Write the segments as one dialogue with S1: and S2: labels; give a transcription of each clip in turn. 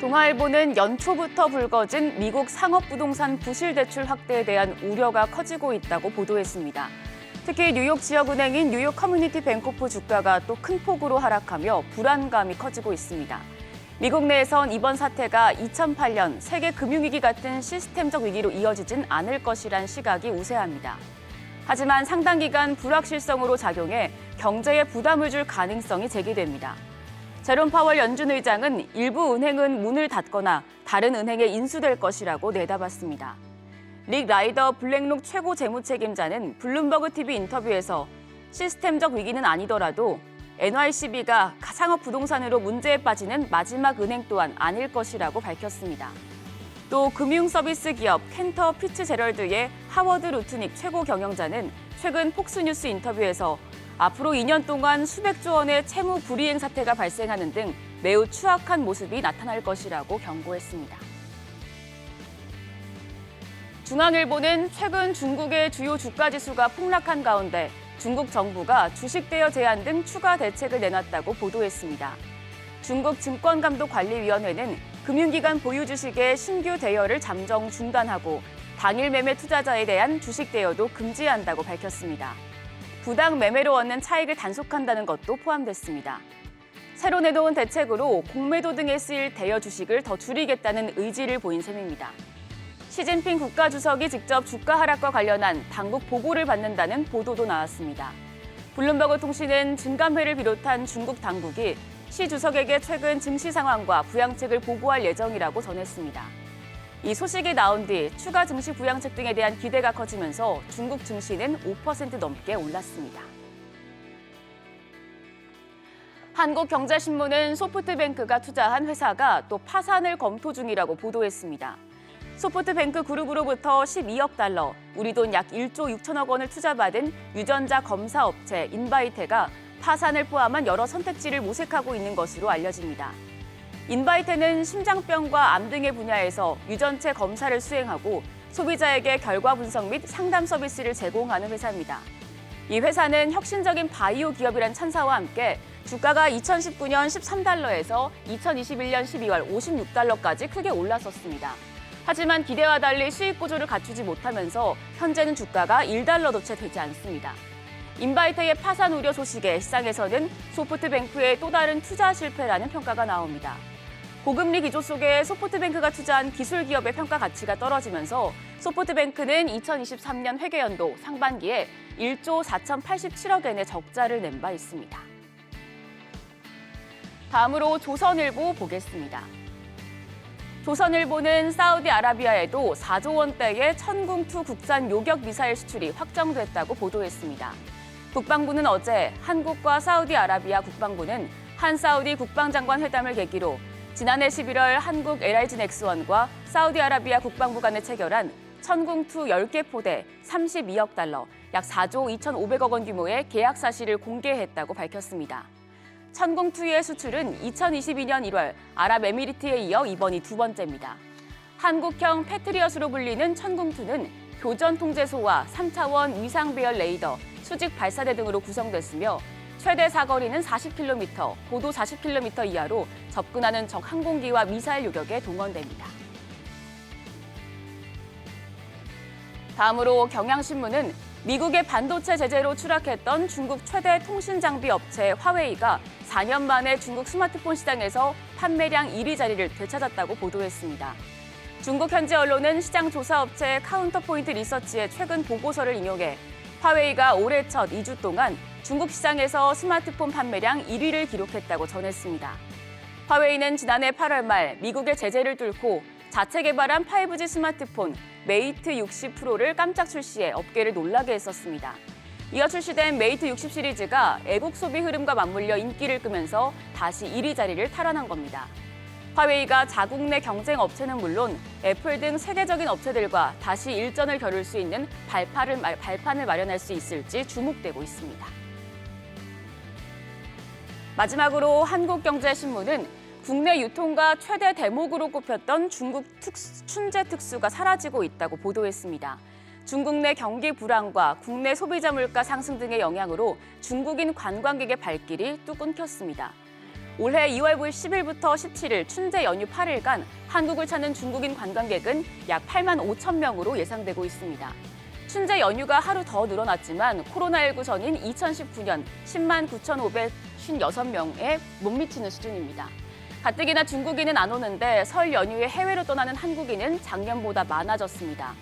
S1: 동아일보는 연초부터 불거진 미국 상업부동산 부실 대출 확대에 대한 우려가 커지고 있다고 보도했습니다. 특히 뉴욕 지역은행인 뉴욕 커뮤니티 뱅코프 주가가 또 큰 폭으로 하락하며 불안감이 커지고 있습니다. 미국 내에선 이번 사태가 2008년 세계 금융위기 같은 시스템적 위기로 이어지진 않을 것이란 시각이 우세합니다. 하지만 상당 기간 불확실성으로 작용해 경제에 부담을 줄 가능성이 제기됩니다. 제롬 파월 연준 의장은 일부 은행은 문을 닫거나 다른 은행에 인수될 것이라고 내다봤습니다. 릭 라이더 블랙록 최고 재무책임자는 블룸버그 TV 인터뷰에서 시스템적 위기는 아니더라도 NYCB가 상업부동산으로 문제에 빠지는 마지막 은행 또한 아닐 것이라고 밝혔습니다. 또 금융서비스 기업 캔터 피츠제럴드의 하워드 루트닉 최고 경영자는 최근 폭스뉴스 인터뷰에서 앞으로 2년 동안 수백조 원의 채무 불이행 사태가 발생하는 등 매우 추악한 모습이 나타날 것이라고 경고했습니다. 중앙일보는 최근 중국의 주요 주가 지수가 폭락한 가운데 중국 정부가 주식 대여 제한 등 추가 대책을 내놨다고 보도했습니다. 중국 증권감독관리위원회는 금융기관 보유 주식의 신규 대여를 잠정 중단하고 당일 매매 투자자에 대한 주식 대여도 금지한다고 밝혔습니다. 부당 매매로 얻는 차익을 단속한다는 것도 포함됐습니다. 새로 내놓은 대책으로 공매도 등에 쓰일 대여 주식을 더 줄이겠다는 의지를 보인 셈입니다. 시진핑 국가주석이 직접 주가 하락과 관련한 당국 보고를 받는다는 보도도 나왔습니다. 블룸버그 통신은 증감회를 비롯한 중국 당국이 시 주석에게 최근 증시 상황과 부양책을 보고할 예정이라고 전했습니다. 이 소식이 나온 뒤 추가 증시 부양책 등에 대한 기대가 커지면서 중국 증시는 5% 넘게 올랐습니다. 한국경제신문은 소프트뱅크가 투자한 회사가 또 파산을 검토 중이라고 보도했습니다. 소프트뱅크 그룹으로부터 12억 달러, 우리 돈 약 1조 6천억 원을 투자받은 유전자 검사 업체 인바이테가 파산을 포함한 여러 선택지를 모색하고 있는 것으로 알려집니다. 인바이테는 심장병과 암 등의 분야에서 유전체 검사를 수행하고 소비자에게 결과 분석 및 상담 서비스를 제공하는 회사입니다. 이 회사는 혁신적인 바이오 기업이란 찬사와 함께 주가가 2019년 13달러에서 2021년 12월 56달러까지 크게 올랐었습니다. 하지만 기대와 달리 수익 구조를 갖추지 못하면서 현재는 주가가 1달러도 채 되지 않습니다. 인바이테의 파산 우려 소식에 시장에서는 소프트뱅크의 또 다른 투자 실패라는 평가가 나옵니다. 고금리 기조 속에 소프트뱅크가 투자한 기술 기업의 평가 가치가 떨어지면서 소프트뱅크는 2023년 회계연도 상반기에 1조 4,087억 엔의 적자를 낸 바 있습니다. 다음으로 조선일보 보겠습니다. 조선일보는 사우디아라비아에도 4조 원대의 천궁2 국산 요격 미사일 수출이 확정됐다고 보도했습니다. 국방부는 어제 한국과 사우디아라비아 국방부는 한사우디 국방장관 회담을 계기로 지난해 11월 한국 LRG 넥스원과 사우디아라비아 국방부 간에 체결한 천궁2 10개 포대 32억 달러, 약 4조 2,500억 원 규모의 계약 사실을 공개했다고 밝혔습니다. 천궁2의 수출은 2022년 1월 아랍에미리트에 이어 이번이 두 번째입니다. 한국형 패트리엇으로 불리는 천궁2는 교전 통제소와 3차원 위상 배열 레이더, 수직 발사대 등으로 구성됐으며 최대 사거리는 40km, 고도 40km 이하로 접근하는 적 항공기와 미사일 요격에 동원됩니다. 다음으로 경향신문은 미국의 반도체 제재로 추락했던 중국 최대 통신 장비 업체 화웨이가 4년 만에 중국 스마트폰 시장에서 판매량 1위 자리를 되찾았다고 보도했습니다. 중국 현지 언론은 시장 조사 업체 카운터포인트 리서치의 최근 보고서를 인용해 화웨이가 올해 첫 2주 동안 중국 시장에서 스마트폰 판매량 1위를 기록했다고 전했습니다. 화웨이는 지난해 8월 말 미국의 제재를 뚫고 자체 개발한 5G 스마트폰 메이트 60 프로를 깜짝 출시해 업계를 놀라게 했었습니다. 이어 출시된 메이트 60 시리즈가 애국 소비 흐름과 맞물려 인기를 끄면서 다시 1위 자리를 탈환한 겁니다. 화웨이가 자국 내 경쟁 업체는 물론 애플 등 세계적인 업체들과 다시 일전을 겨룰 수 있는 발판을 마련할 수 있을지 주목되고 있습니다. 마지막으로 한국경제신문은 국내 유통가 최대 대목으로 꼽혔던 중국 춘제 특수가 사라지고 있다고 보도했습니다. 중국 내 경기 불황과 국내 소비자 물가 상승 등의 영향으로 중국인 관광객의 발길이 뚝 끊겼습니다. 올해 2월 10일부터 17일 춘제 연휴 8일간 한국을 찾는 중국인 관광객은 약 8만 5천 명으로 예상되고 있습니다. 춘제 연휴가 하루 더 늘어났지만 코로나19 전인 2019년 10만 9,556명에 못 미치는 수준입니다. 가뜩이나 중국인은 안 오는데 설 연휴에 해외로 떠나는 한국인은 작년보다 많아졌습니다.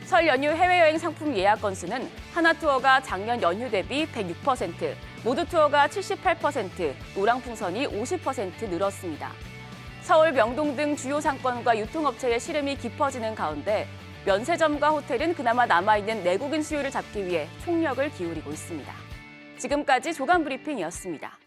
S1: 설 연휴 해외여행 상품 예약 건수는 하나투어가 작년 연휴 대비 106%, 모두투어가 78%, 노랑풍선이 50% 늘었습니다. 서울, 명동 등 주요 상권과 유통업체의 시름이 깊어지는 가운데 면세점과 호텔은 그나마 남아있는 내국인 수요를 잡기 위해 총력을 기울이고 있습니다. 지금까지 조간 브리핑이었습니다.